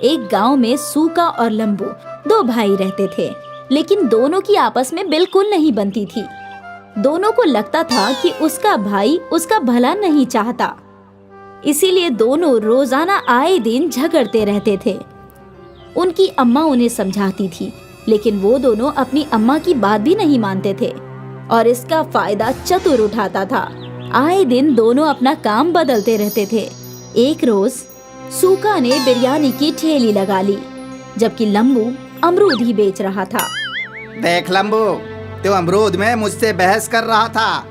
एक गांव में सूका और लंबू दो भाई रहते थे, लेकिन दोनों की आपस में बिल्कुल नहीं बनती थी। दोनों को लगता था कि उसका भाई उसका भला नहीं चाहता, इसीलिए दोनों रोजाना आए दिन झगड़ते रहते थे। उनकी अम्मा उन्हें समझाती थी, लेकिन वो दोनों अपनी अम्मा की बात भी नहीं मानते थे और इसका फायदा चतुर उठाता था। आए दिन दोनों अपना काम बदलते रहते थे। एक रोज सूका ने बिरयानी की ठेली लगा ली, जबकि लंबू अमरूद ही बेच रहा था। देख लंबू, तू अमरूद में मुझसे बहस कर रहा था,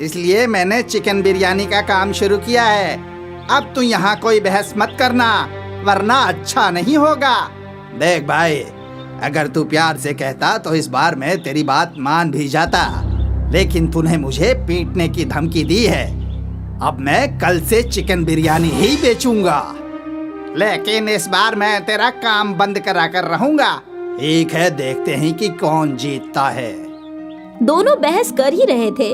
इसलिए मैंने चिकन बिरयानी का काम शुरू किया है। अब तू यहाँ कोई बहस मत करना, वरना अच्छा नहीं होगा। देख भाई, अगर तू प्यार से कहता तो इस बार मैं तेरी बात मान भी जाता, लेकिन तूने मुझे पीटने की धमकी दी है। अब मैं कल से चिकन बिरयानी ही बेचूंगा, लेकिन इस बार मैं तेरा काम बंद करा कर रहूंगा। ठीक है, देखते हैं कि कौन जीतता है। दोनों बहस कर ही रहे थे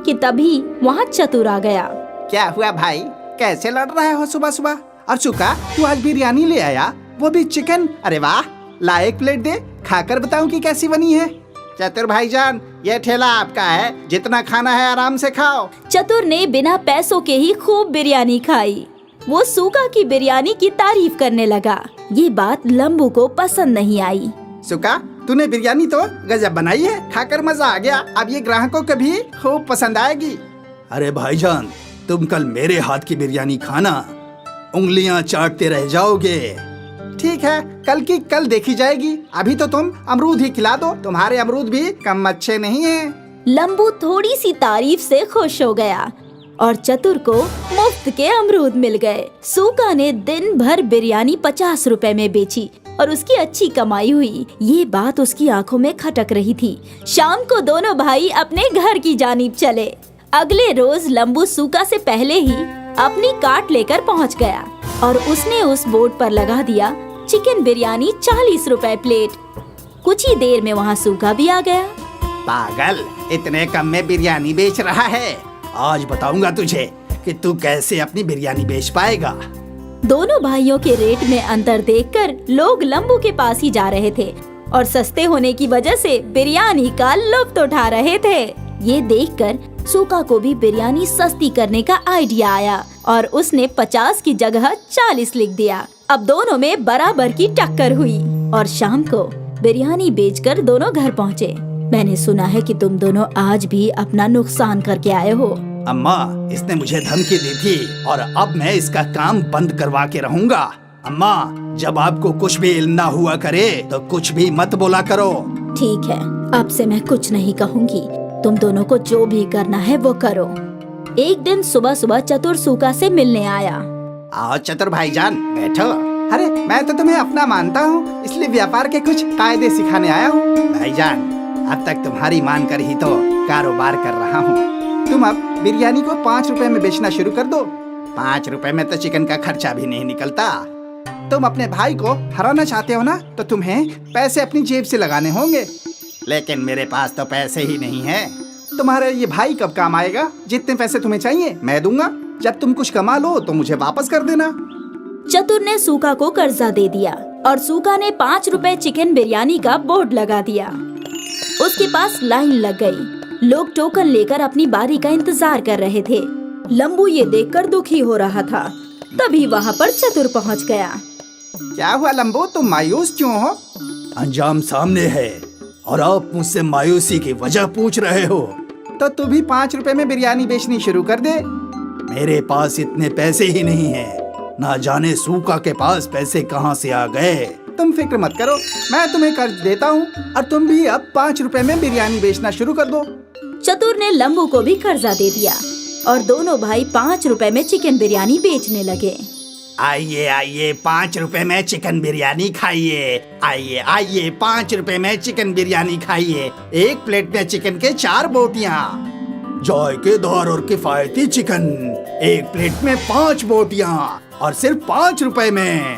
कि तभी वहाँ चतुर आ गया। क्या हुआ भाई, कैसे लड़ रहे हो सुबह सुबह? और चुका, तू आज बिरयानी ले आया, वो भी चिकन? अरे वाह, ला एक प्लेट दे, खाकर बताऊं कि कैसी बनी है। चतुर भाईजान, ये ठेला आपका है, जितना खाना है आराम से खाओ। चतुर ने बिना पैसों के ही खूब बिरयानी खाई। वो सूका की बिरयानी की तारीफ करने लगा। ये बात लंबू को पसंद नहीं आई। सुका, तूने बिरयानी तो गजब बनाई है, खाकर मजा आ गया। अब ये ग्राहकों को भी खूब पसंद आएगी। अरे भाईजान, तुम कल मेरे हाथ की बिरयानी खाना, उंगलियां चाटते रह जाओगे। ठीक है, कल की कल देखी जाएगी। अभी तो तुम अमरूद ही खिला दो, तुम्हारे अमरूद भी कम अच्छे नहीं हैं। लंबू थोड़ी सी तारीफ से खुश हो गया और चतुर को मुफ्त के अमरूद मिल गए। सूका ने दिन भर बिरयानी 50 रुपए में बेची और उसकी अच्छी कमाई हुई। ये बात उसकी आंखों में खटक रही थी। शाम को दोनों भाई अपने घर की जानिब चले। अगले रोज लंबू सूका से पहले ही अपनी कार्ट लेकर पहुंच गया और उसने उस बोर्ड पर लगा दिया, चिकन बिरयानी 40 रुपए प्लेट। कुछ ही देर में वहाँ सूका भी आ गया। पागल, इतने कम में बिरयानी बेच रहा है? आज बताऊंगा तुझे कि तू कैसे अपनी बिरयानी बेच पाएगा। दोनों भाइयों के रेट में अंतर देखकर लोग लंबू के पास ही जा रहे थे और सस्ते होने की वजह से बिरयानी का लुत्फ उठा रहे थे। ये देखकर सूका को भी बिरयानी सस्ती करने का आइडिया आया और उसने 50 की जगह 40 लिख दिया। अब दोनों में बराबर की टक्कर हुई और शाम को बिरयानी बेचकर दोनों घर पहुँचे। मैंने सुना है कि तुम दोनों आज भी अपना नुकसान करके आए हो। अम्मा, इसने मुझे धमकी दी थी और अब मैं इसका काम बंद करवा के रहूंगा। अम्मा, जब आपको कुछ भी इल्म ना हुआ करे तो कुछ भी मत बोला करो। ठीक है, अब से मैं कुछ नहीं कहूँगी। तुम दोनों को जो भी करना है वो करो। एक दिन सुबह सुबह चतुर सूका से मिलने आया। आओ चतुर भाईजान, बैठो। अरे मैं तो तुम्हें अपना मानता हूँ, इसलिए व्यापार के कुछ कायदे सिखाने आया हूँ। भाईजान, अब तक तुम्हारी मान कर ही तो कारोबार कर रहा हूँ। तुम अब बिरयानी को 5 रुपए में बेचना शुरू कर दो। 5 रुपए में तो चिकन का खर्चा भी नहीं निकलता। तुम अपने भाई को हराना चाहते हो ना, तो तुम्हें पैसे अपनी जेब से लगाने होंगे। लेकिन मेरे पास तो पैसे ही नहीं है। तुम्हारा ये भाई कब काम आएगा? जितने पैसे तुम्हें चाहिए मैं दूंगा। जब तुम कुछ कमा लो तो मुझे वापस कर देना। चतुर ने सूका को कर्जा दे दिया और सूका ने 5 रुपए चिकन बिरयानी का बोर्ड लगा दिया। उसके पास लाइन लग गई। लोग टोकन लेकर अपनी बारी का इंतजार कर रहे थे। लंबू ये देखकर दुखी हो रहा था। तभी वहाँ पर चतुर पहुँच गया। क्या हुआ लंबू, तुम मायूस क्यों हो? अंजाम सामने है और आप मुझसे मायूसी की वजह पूछ रहे हो। तो तू भी 5 रुपए में बिरयानी बेचनी शुरू कर दे। मेरे पास इतने पैसे ही नहीं हैं। ना जाने सूका के पास पैसे कहाँ से आ गए। तुम फिक्र मत करो, मैं तुम्हें कर्ज देता हूँ और तुम भी अब 5 रुपए में बिरयानी बेचना शुरू कर दो। चतुर ने लंबू को भी कर्जा दे दिया और दोनों भाई 5 रुपए में चिकन बिरयानी बेचने लगे। आइए आइए, 5 रुपए में चिकन बिरयानी खाइए। आइए आइए, 5 रुपए में चिकन बिरयानी खाइए। एक प्लेट में चिकन के 4 बोटियाँ, जायकेदार और किफायती चिकन। एक प्लेट में 5 बोटियाँ और सिर्फ 5 रुपए में।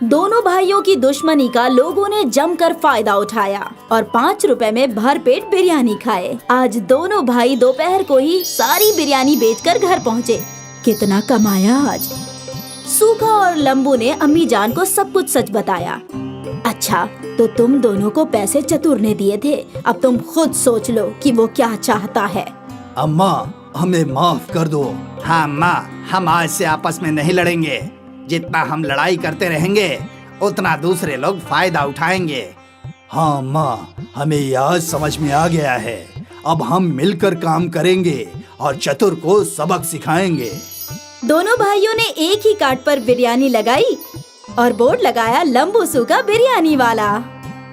दोनों भाइयों की दुश्मनी का लोगों ने जमकर फायदा उठाया और 5 रुपए में भरपेट बिरयानी खाए। आज दोनों भाई दोपहर को ही सारी बिरयानी बेचकर घर पहुँचे। कितना कमाया आज? सूखा और लंबू ने अम्मी जान को सब कुछ सच बताया। अच्छा, तो तुम दोनों को पैसे चतुर ने दिए थे, अब तुम खुद सोच लो कि वो क्या चाहता है। अम्मा, हमें माफ कर दो। हाँ अम्मा, हम आज से आपस में नहीं लड़ेंगे। जितना हम लड़ाई करते रहेंगे उतना दूसरे लोग फायदा उठाएंगे। हाँ अम्मा, हमें यह समझ में आ गया है। अब हम मिलकर काम करेंगे और चतुर को सबक सिखाएंगे। दोनों भाइयों ने एक ही कार्ड पर बिरयानी लगाई और बोर्ड लगाया लंबू सूखा बिरयानी वाला।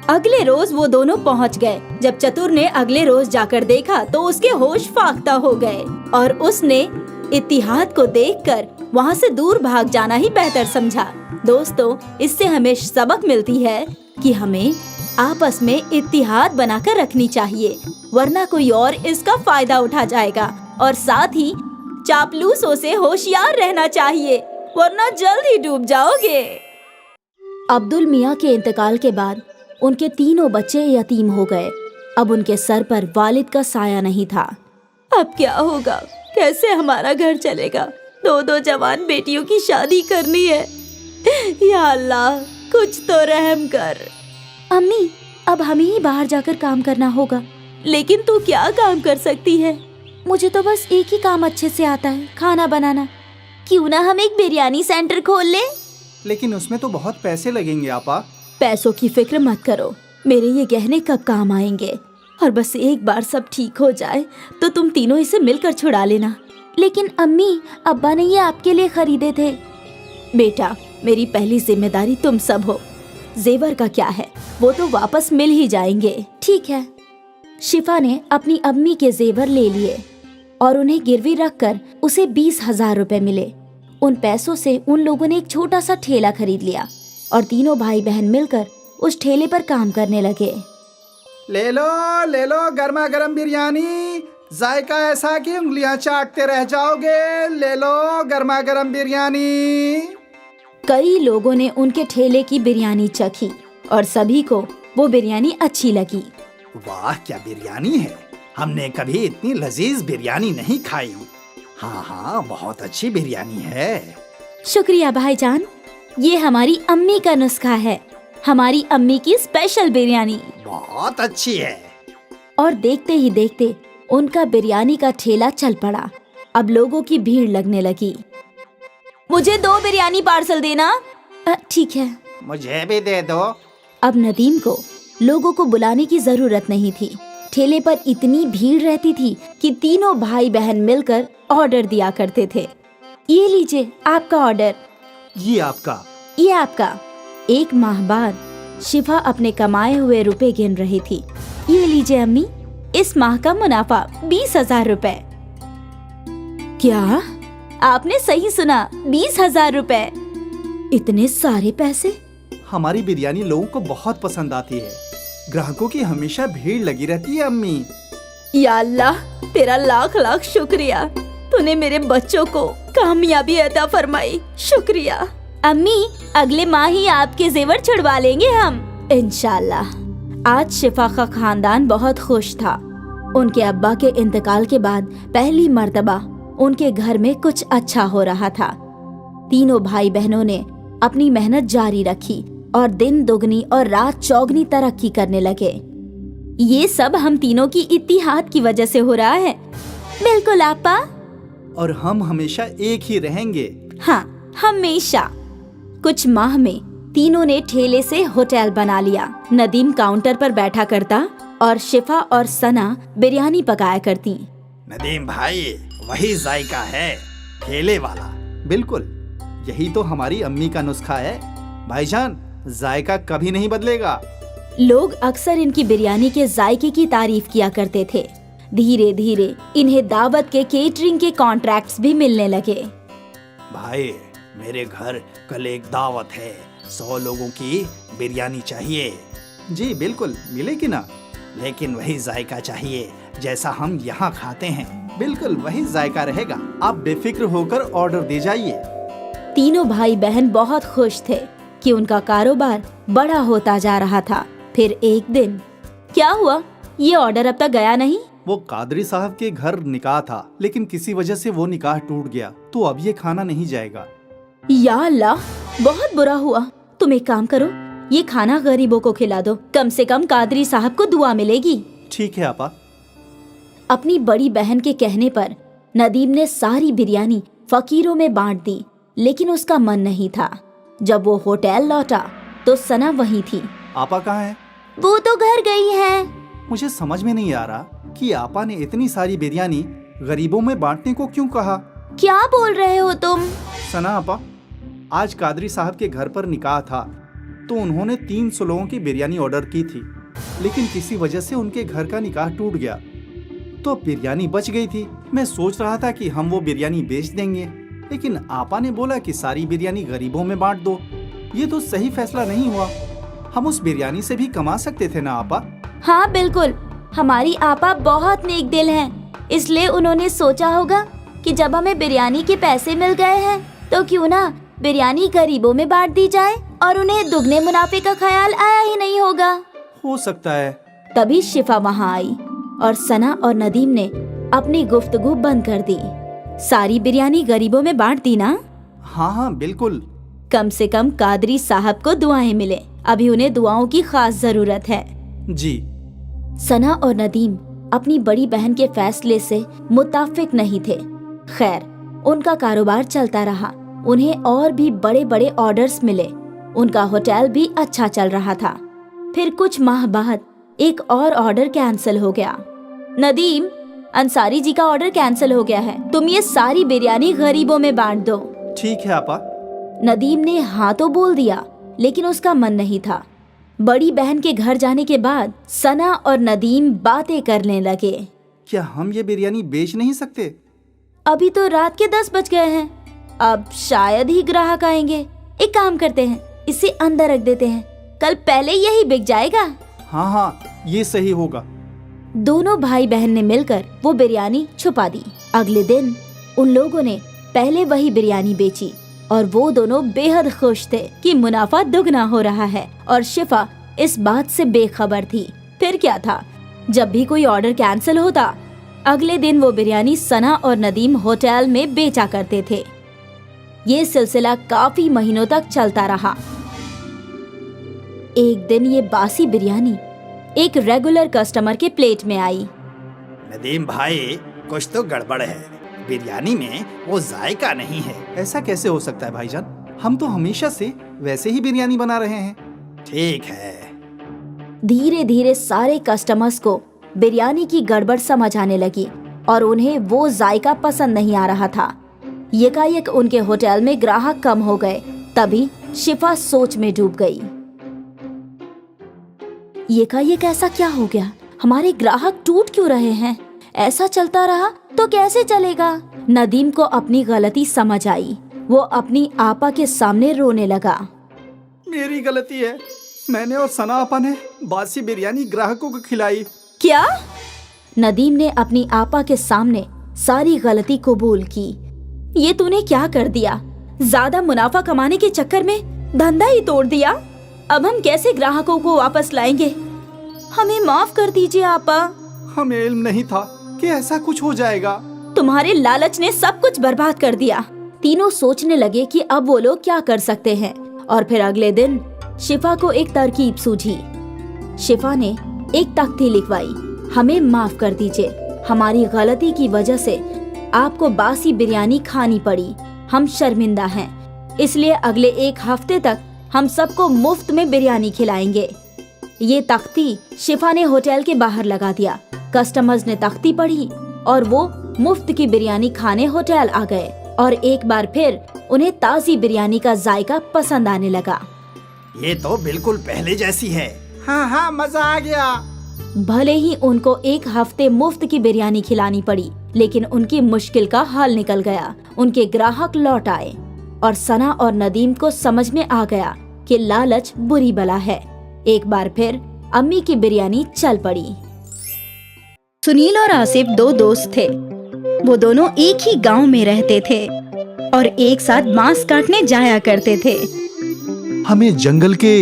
अगले रोज वो दोनों पहुंच गए। जब चतुर ने अगले रोज जाकर देखा तो उसके होश फाख्ता हो गए और उसने इत्तिहाद को देखकर वहां से दूर भाग जाना ही बेहतर समझा। दोस्तों, इससे हमें सबक मिलती है कि हमें आपस में इत्तिहाद बनाकर रखनी चाहिए, वरना कोई और इसका फायदा उठा जाएगा। और साथ ही चापलूसों से होशियार रहना चाहिए, वरना जल्द ही डूब जाओगे। अब्दुल मियाँ के इंतकाल के बाद उनके तीनों बच्चे यतीम हो गए। अब उनके सर पर वालिद का साया नहीं था। अब क्या होगा? कैसे हमारा घर चलेगा? दो जवान बेटियों की शादी करनी है। या अल्लाह, कुछ तो रहम कर। अम्मी, अब हमें ही बाहर जाकर काम करना होगा। लेकिन तू क्या काम कर सकती है? मुझे तो बस एक ही काम अच्छे से आता है, खाना बनाना। क्यों ना हम एक बिरयानी सेंटर खोल ले? लेकिन उसमें तो बहुत पैसे लगेंगे आपा। पैसों की फिक्र मत करो, मेरे ये गहने कब काम आएंगे। और बस एक बार सब ठीक हो जाए तो तुम तीनों इसे मिलकर छुड़ा लेना। लेकिन अम्मी, अब्बा ने ये आपके लिए खरीदे थे। बेटा, मेरी पहली जिम्मेदारी तुम सब हो। जेवर का क्या है, वो तो वापस मिल ही जाएंगे। ठीक है। शिफा ने अपनी अम्मी के जेवर ले लिए और उन्हें गिरवी रखकर उसे 20,000 रुपए मिले। उन पैसों से उन लोगों ने एक छोटा सा ठेला खरीद लिया और तीनों भाई बहन मिलकर उस ठेले पर काम करने लगे। ले लो गर्मा गर्म बिरयानी, जायका ऐसा कि उंगलियां चाटते रह जाओगे। ले लो गर्मा गर्म बिरयानी। कई लोगों ने उनके ठेले की बिरयानी चखी और सभी को वो बिरयानी अच्छी लगी। वाह, क्या बिरयानी है! हमने कभी इतनी लजीज बिरयानी नहीं खाई। हाँ, बहुत अच्छी बिरयानी है। शुक्रिया भाईजान, ये हमारी अम्मी का नुस्खा है, हमारी अम्मी की स्पेशल बिरयानी। बहुत अच्छी है। और देखते ही देखते उनका बिरयानी का ठेला चल पड़ा। अब लोगों की भीड़ लगने लगी। मुझे 2 बिरयानी पार्सल देना। ठीक है। मुझे भी दे दो। अब नदीम को लोगों को बुलाने की जरूरत नहीं थी। ठेले पर इतनी भीड़ रहती थी कि तीनों भाई बहन मिलकर ऑर्डर दिया करते थे। ये लीजिए आपका ऑर्डर। ये आपका। ये आपका। 1 माह बाद शिफा अपने कमाए हुए रुपए गिन रही थी। ये लीजिए अम्मी, इस माह का मुनाफा 20,000 रुपए। क्या? आपने सही सुना, 20,000 रुपए। इतने सारे पैसे? हमारी बिरयानी लोगों को बहुत पसंद आती है। ग्राहकों की हमेशा भीड़ लगी रहती है अम्मी। या अल्लाह, तेरा लाख लाख शुक्रिया। तूने मेरे बच्चों को कामयाबी अता फरमाई। शुक्रिया। अम्मी, अगले माह ही आपके जेवर छुड़वा लेंगे हम, इंशाल्लाह। आज शिफा का खानदान बहुत खुश था। उनके अब्बा के इंतकाल के बाद पहली मर्तबा उनके घर में कुछ अच्छा हो रहा था। तीनों भाई बहनों ने अपनी मेहनत जारी रखी और दिन दुगनी और रात चौगनी तरक्की करने लगे। ये सब हम तीनों की इत्तिहाद की वजह से हो रहा है। बिल्कुल आपा। और हम हमेशा एक ही रहेंगे। हाँ, हमेशा। कुछ माह में तीनों ने ठेले से होटल बना लिया। नदीम काउंटर पर बैठा करता और शिफा और सना बिरयानी पकाया करती। नदीम भाई, वही जायका है, ठेले वाला। बिल्कुल, यही तो हमारी अम्मी का नुस्खा है। भाईजान, जायका कभी नहीं बदलेगा। लोग अक्सर इनकी बिरयानी के जायके की तारीफ किया करते थे। धीरे धीरे इन्हें दावत के केटरिंग के कॉन्ट्रैक्ट्स भी मिलने लगे। भाई, मेरे घर कल एक दावत है, 100 लोगों की बिरयानी चाहिए। जी बिल्कुल, मिलेगी ना। लेकिन वही जायका चाहिए जैसा हम यहाँ खाते हैं। बिल्कुल वही जायका रहेगा। आप बेफिक्र होकर ऑर्डर दे जाइए। तीनों भाई बहन बहुत खुश थे कि उनका कारोबार बड़ा होता जा रहा था। फिर एक दिन क्या हुआ? ये ऑर्डर अब तक गया नहीं। वो कादरी साहब के घर निकाह था, लेकिन किसी वजह से वो निकाह टूट गया, तो अब ये खाना नहीं जाएगा। या अल्लाह, बहुत बुरा हुआ। तुम एक काम करो, ये खाना गरीबों को खिला दो, कम से कम कादरी साहब को दुआ मिलेगी। ठीक है आपा। अपनी बड़ी बहन के कहने पर नदीम ने सारी बिरयानी फकीरों में बांट दी, लेकिन उसका मन नहीं था। जब वो होटल लौटा तो सना वहीं थी। आपा कहाँ है? वो तो घर गई है। मुझे समझ में नहीं आ रहा कि आपा ने इतनी सारी बिरयानी गरीबों में बांटने को क्यों कहा। क्या बोल रहे हो तुम? सना आपा, आज कादरी साहब के घर पर निकाह था, तो उन्होंने 300 लोगों की बिरयानी ऑर्डर की थी, लेकिन किसी वजह से उनके घर का निकाह टूट गया, तो बिरयानी बच गई थी। मैं सोच रहा था कि हम वो बिरयानी बेच देंगे, लेकिन आपा ने बोला कि सारी बिरयानी गरीबों में बांट दो। ये तो सही फैसला नहीं हुआ। हम उस बिरयानी से भी कमा सकते थे ना आपा? हाँ बिल्कुल, हमारी आपा बहुत नेक दिल हैं, इसलिए उन्होंने सोचा होगा कि जब हमें बिरयानी के पैसे मिल गए हैं तो क्यों ना बिरयानी गरीबों में बांट दी जाए, और उन्हें दुगने मुनाफे का ख्याल आया ही नहीं होगा। हो सकता है। तभी शिफा वहाँ आई और सना और नदीम ने अपनी गुफ्तगू बंद कर दी। सारी बिरयानी गरीबों में बांट दी ना? हाँ हाँ बिल्कुल। कम से कम कादरी साहब को दुआएं मिले, अभी उन्हें दुआओं की खास जरूरत है। जी। सना और नदीम अपनी बड़ी बहन के फैसले से मुत्ताफिक नहीं थे। खैर, उनका कारोबार चलता रहा, उन्हें और भी बड़े बड़े ऑर्डर्स मिले, उनका होटल भी अच्छा चल रहा था। फिर कुछ माह बाद एक और ऑर्डर कैंसिल हो गया। नदीम, अंसारी जी का ऑर्डर कैंसिल हो गया है, तुम ये सारी बिरयानी गरीबों में बांट दो। ठीक है आपा। नदीम ने हाँ तो बोल दिया, लेकिन उसका मन नहीं था। बड़ी बहन के घर जाने के बाद सना और नदीम बातें करने लगे। क्या हम ये बिरयानी बेच नहीं सकते? अभी तो रात के 10 बज गए हैं, अब शायद ही ग्राहक आएंगे। एक काम करते हैं, इसे अंदर रख देते हैं, कल पहले यही बिक जाएगा। हाँ हाँ, ये सही होगा। दोनों भाई बहन ने मिलकर वो बिरयानी छुपा दी। अगले दिन उन लोगों ने पहले वही बिरयानी बेची और वो दोनों बेहद खुश थे कि मुनाफा दुगना हो रहा है, और शिफा इस बात से बेखबर थी। फिर क्या था, जब भी कोई ऑर्डर कैंसिल होता, अगले दिन वो बिरयानी सना और नदीम होटल में बेचा करते थे। ये सिलसिला काफी महीनों तक चलता रहा। एक दिन ये बासी बिरयानी एक रेगुलर कस्टमर के प्लेट में आई। नदीम भाई, कुछ तो गड़बड़ है, बिरयानी में वो जायका नहीं है। ऐसा कैसे हो सकता है भाईजान? हम तो हमेशा से वैसे ही बिरयानी बना रहे हैं। ठीक है। धीरे धीरे सारे कस्टमर्स को बिरयानी की गड़बड़ समझ आने लगी और उन्हें वो जायका पसंद नहीं आ रहा था। यकायक उनके होटल में ग्राहक कम हो गए। तभी शिफा सोच में डूब गई। यकायक ऐसा क्या हो गया? हमारे ग्राहक टूट क्यों रहे हैं? ऐसा चलता रहा तो कैसे चलेगा? नदीम को अपनी गलती समझ आई। वो अपनी आपा के सामने रोने लगा। मेरी गलती है, मैंने और सना आपा ने बासी बिरयानी ग्राहकों को खिलाई। क्या? नदीम ने अपनी आपा के सामने सारी गलती कबूल की। ये तूने क्या कर दिया? ज्यादा मुनाफा कमाने के चक्कर में धंधा ही तोड़ दिया। अब हम कैसे ग्राहकों को वापस लाएंगे? हमें माफ कर दीजिए आपा। हमें इल्म नहीं था कि ऐसा कुछ हो जाएगा। तुम्हारे लालच ने सब कुछ बर्बाद कर दिया। तीनों सोचने लगे कि अब वो लोग क्या कर सकते हैं, और फिर अगले दिन शिफा को एक तरकीब सूझी। शिफा ने एक तख्ती लिखवाई, हमें माफ कर दीजिए, हमारी गलती की वजह से आपको बासी बिरयानी खानी पड़ी, हम शर्मिंदा हैं, इसलिए अगले 1 हफ्ते तक हम सबको मुफ्त में बिरयानी खिलाएंगे। ये तख्ती शिफा ने होटल के बाहर लगा दिया। कस्टमर्स ने तख्ती पढ़ी और वो मुफ्त की बिरयानी खाने होटल आ गए, और एक बार फिर उन्हें ताज़ी बिरयानी का जायका पसंद आने लगा। ये तो बिल्कुल पहले जैसी है। हाँ हाँ, मजा आ गया। भले ही उनको 1 हफ्ते मुफ्त की बिरयानी खिलानी पड़ी, लेकिन उनकी मुश्किल का हल निकल गया। उनके ग्राहक लौट आए और सना और नदीम को समझ में आ गया कि लालच बुरी बला है। एक बार फिर अम्मी की बिरयानी चल पड़ी। सुनील और आसिफ 2 दोस्त थे। वो दोनों एक ही गांव में रहते थे और एक साथ बांस काटने जाया करते थे। हमें जंगल के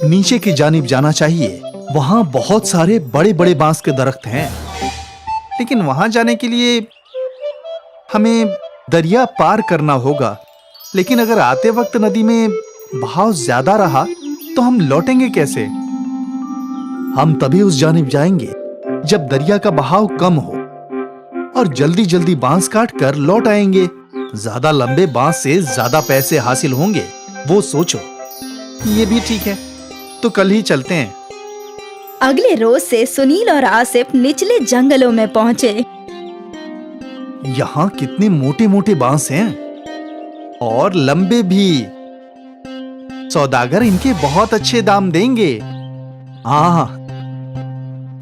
नीचे की जानिब जाना चाहिए। वहाँ बहुत सारे बड़े बड़े बांस के दरख्त हैं, लेकिन वहाँ जाने के लिए हमें दरिया पार करना होगा। लेकिन अगर आते वक्त नदी में बहाव ज्यादा रहा तो हम लौटेंगे कैसे? हम तभी उस जानिब जाएंगे जब दरिया का बहाव कम हो और जल्दी जल्दी बांस काट कर लौट आएंगे। ज्यादा लंबे बांस से ज्यादा पैसे हासिल होंगे, वो सोचो। ये भी ठीक है, तो कल ही चलते हैं। अगले रोज से सुनील और आसिफ निचले जंगलों में पहुंचे। यहाँ कितने मोटे मोटे बांस हैं और लंबे भी। सौदागर इनके बहुत अच्छे दाम देंगे। हाँ,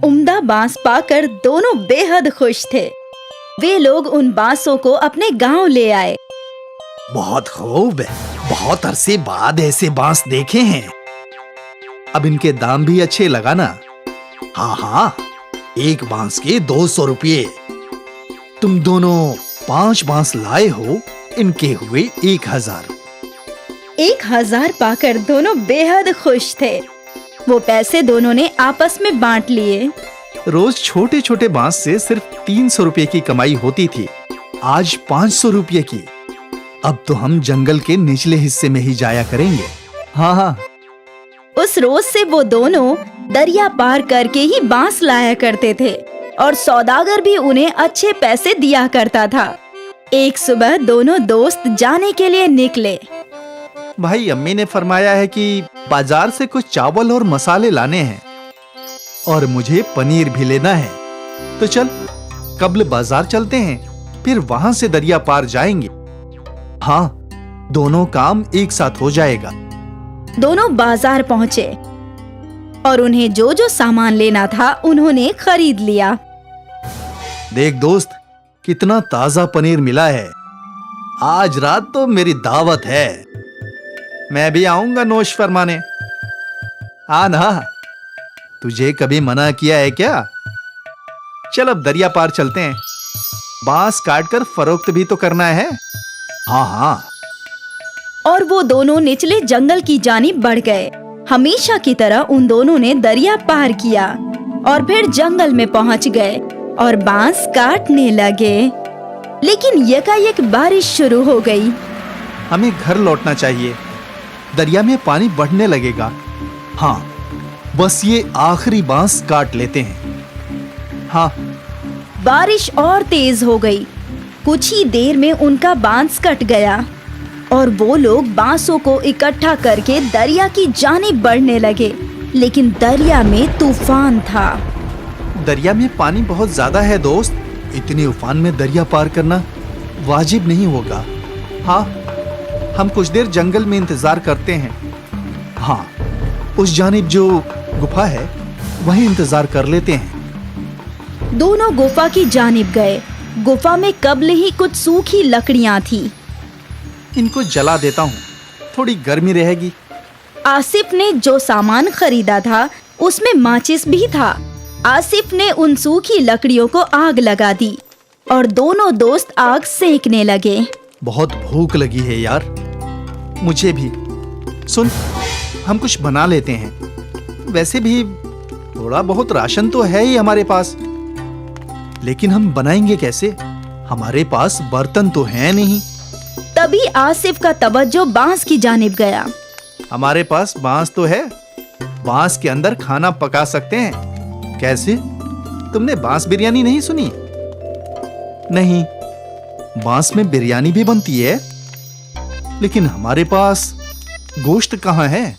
उम्दा बांस पाकर दोनों बेहद खुश थे। वे लोग उन बांसों को अपने गांव ले आए। बहुत खूब, बहुत अरसे बाद ऐसे बांस देखे हैं। अब इनके दाम भी अच्छे लगाना। हाँ हाँ, एक बांस के 200 रुपये। तुम दोनों 5 बांस लाए हो, इनके हुए 1000। 1000 पाकर दोनों बेहद खुश थे। वो पैसे दोनों ने आपस में बांट लिए। रोज छोटे छोटे बांस से सिर्फ 300 रुपये की कमाई होती थी, आज 500 रुपये की। अब तो हम जंगल के निचले हिस्से में ही जाया करेंगे। हाँ हाँ। उस रोज से वो दोनों दरिया पार करके ही बांस लाया करते थे और सौदागर भी उन्हें अच्छे पैसे दिया करता था। एक सुबह दोनों दोस्त जाने के लिए निकले। भाई, अम्मी ने फरमाया है कि बाजार से कुछ चावल और मसाले लाने हैं और मुझे पनीर भी लेना है। तो चल कब्ल बाजार चलते हैं, फिर वहां से दरिया पार जाएंगे। हाँ, दोनों काम एक साथ हो जाएगा। दोनों बाजार पहुँचे और उन्हें जो जो सामान लेना था उन्होंने खरीद लिया। देख दोस्त, कितना ताजा पनीर मिला है। आज रात तो मेरी दावत है। मैं भी आऊंगा नोश फरमाने। आ ना, तुझे कभी मना किया है क्या? चल अब दरिया पार चलते हैं। बांस काटकर फरोख्त भी तो करना है। हाँ हाँ। और वो दोनों निचले जंगल की जानिब बढ़ गए। हमेशा की तरह उन दोनों ने दरिया पार किया और फिर जंगल में पहुंच गए और बांस काटने लगे। लेकिन यकायक बारिश शुरू हो गई। हमें घर लौटना चाहिए, दरिया में पानी बढ़ने लगेगा। हाँ, बस ये आखिरी बांस काट लेते हैं। हाँ। बारिश और तेज हो गई। कुछ ही देर में उनका बांस कट गया और वो लोग बांसों को इकट्ठा करके दरिया की जानिब बढ़ने लगे। लेकिन दरिया में तूफान था। दरिया में पानी बहुत ज्यादा है दोस्त। इतने उफान में दरिया पार करना वाजिब नहीं होगा। हाँ, हम कुछ देर जंगल में इंतजार करते हैं। हाँ, उस जानिब जो गुफा है वहीं इंतजार कर लेते हैं। दोनों गुफा की जानिब गए। गुफा में कब्ल ही कुछ सूखी लकड़ियां थी। इनको जला देता हूँ, थोड़ी गर्मी रहेगी। आसिफ ने जो सामान खरीदा था उसमें माचिस भी था। आसिफ ने उन सूखी लकड़ियों को आग लगा दी और दोनों दोस्त आग सेंकने लगे। बहुत भूख लगी है यार। मुझे भी। सुन, हम कुछ बना लेते हैं। वैसे भी थोड़ा बहुत राशन तो है ही हमारे पास। लेकिन हम बनाएंगे कैसे? हमारे पास बर्तन तो है नहीं। तभी आसिफ का तवज्जो बांस की जानिब गया। हमारे पास बांस तो है, बांस के अंदर खाना पका सकते हैं। कैसे? तुमने बांस बिरयानी नहीं सुनी? नहीं, बांस में बिरयानी भी बनती है, लेकिन हमारे पास गोश्त कहाँ है?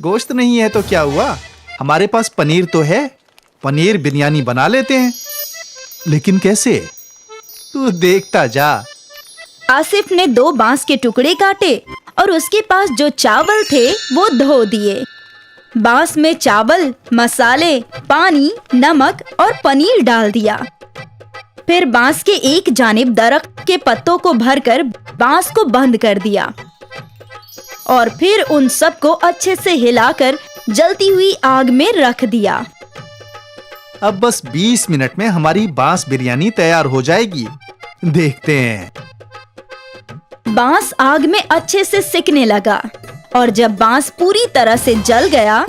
गोश्त नहीं है तो क्या हुआ, हमारे पास पनीर तो है। पनीर बिरयानी बना लेते हैं। लेकिन कैसे? तू देखता जा। आसिफ ने 2 बांस के टुकड़े काटे और उसके पास जो चावल थे वो धो दिए। बांस में चावल, मसाले, पानी, नमक और पनीर डाल दिया। फिर बांस के एक जानिब दरख्त के पत्तों को भरकर बांस को बंद कर दिया और फिर उन सबको अच्छे से हिलाकर जलती हुई आग में रख दिया। अब बस 20 मिनट में हमारी बांस बिरयानी तैयार हो जाएगी। देखते हैं। बांस आग में अच्छे से सिकने लगा और जब बांस पूरी तरह से जल गया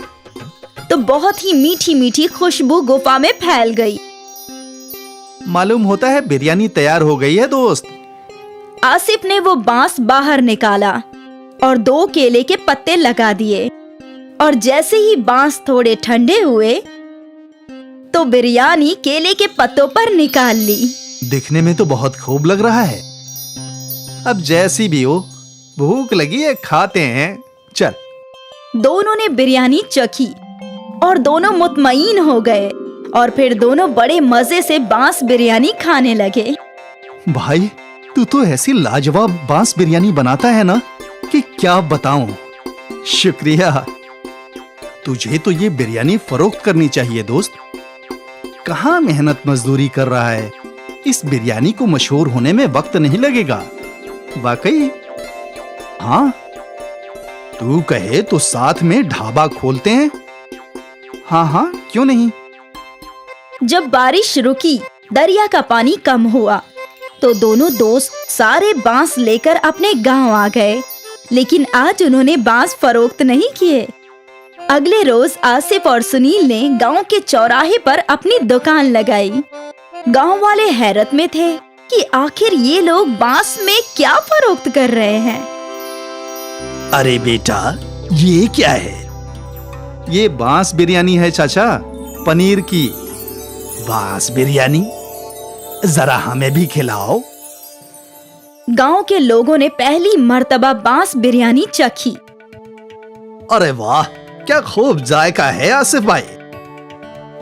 तो बहुत ही मीठी मीठी खुशबू गुफा में फैल गई। मालूम होता है बिरयानी तैयार हो गई है दोस्त। आसिफ ने वो बांस बाहर निकाला और 2 केले के पत्ते लगा दिए, और जैसे ही बांस थोड़े ठंडे हुए तो बिरयानी केले के पत्तों पर निकाल ली। दिखने में तो बहुत खूब लग रहा है। अब जैसी भी हो, भूख लगी है, खाते हैं, चल। दोनों ने बिरयानी चखी और दोनों मुतमईन हो गए, और फिर दोनों बड़े मजे से बांस बिरयानी खाने लगे। भाई, तू तो ऐसी लाजवाब बांस बिरयानी बनाता है ना कि क्या बताऊं। शुक्रिया। तुझे तो ये बिरयानी फरोख्त करनी चाहिए दोस्त। कहाँ मेहनत मजदूरी कर रहा है। इस बिरयानी को मशहूर होने में वक्त नहीं लगेगा। वाकई। हाँ, तू कहे तो साथ में ढाबा खोलते हैं। हाँ हाँ, क्यों नहीं। जब बारिश रुकी, दरिया का पानी कम हुआ, तो दोनों दोस्त सारे बांस लेकर अपने गांव आ गए। लेकिन आज उन्होंने बांस फरोख्त नहीं किए। अगले रोज आसिफ और सुनील ने गांव के चौराहे पर अपनी दुकान लगाई। गांव वाले हैरत में थे कि आखिर ये लोग बांस में क्या फरोख्त कर रहे हैं। अरे बेटा, ये क्या है। ये बांस बिरयानी है चाचा, पनीर की। बांस बिरयानी, जरा हमें भी खिलाओ। गांव के लोगों ने पहली मर्तबा बांस बिरयानी चखी। अरे वाह, क्या खूब जायका है आसिफ भाई।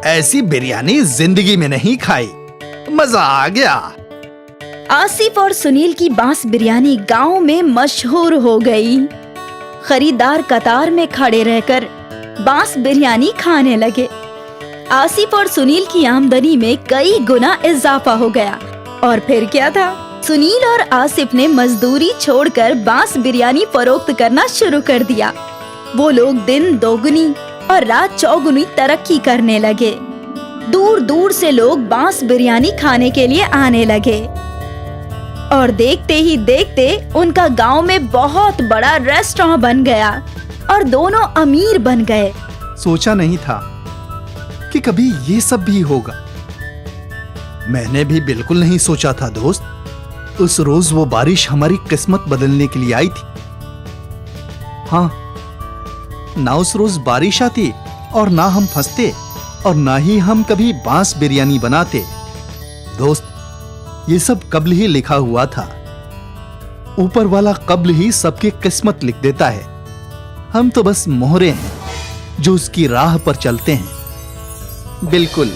ऐसी बिरयानी जिंदगी में नहीं खाई। मजा आ गया। आसिफ और सुनील की बांस बिरयानी गांव में मशहूर हो गई। खरीदार कतार में खड़े रहकर बांस बिरयानी खाने लगे। आसिफ और सुनील की आमदनी में कई गुना इजाफा हो गया। और फिर क्या था, सुनील और आसिफ ने मजदूरी छोड़कर बांस बिरयानी फरोख्त करना शुरू कर दिया। वो लोग दिन दोगुनी और रात चौगुनी तरक्की करने लगे। दूर दूर से लोग बांस बिरयानी खाने के लिए आने लगे, और देखते ही देखते उनका गांव में बहुत बड़ा रेस्टोरेंट बन गया और दोनों अमीर बन गए। सोचा नहीं था कि कभी ये सब भी होगा। मैंने भी बिल्कुल नहीं सोचा था दोस्त। उस रोज वो बारिश हमारी किस्मत बदलने के लिए आई थी। हाँ, ना उस रोज बारिश आती और ना हम फंसते, और ना ही हम कभी बांस बिरयानी बनाते। दोस्त, ये सब कब्ल ही लिखा हुआ था। ऊपर वाला कब्ल ही सबकी किस्मत लिख देता है। हम तो बस मोहरे हैं जो उसकी राह पर चलते हैं। बिल्कुल।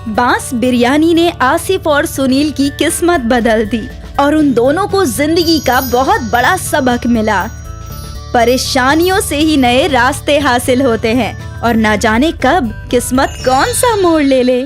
बांस बिरयानी ने आसिफ और सुनील की किस्मत बदल दी, और उन दोनों को जिंदगी का बहुत बड़ा सबक मिला। परेशानियों से ही नए रास्ते हासिल होते हैं, और ना जाने कब किस्मत कौन सा मोड़ ले ले।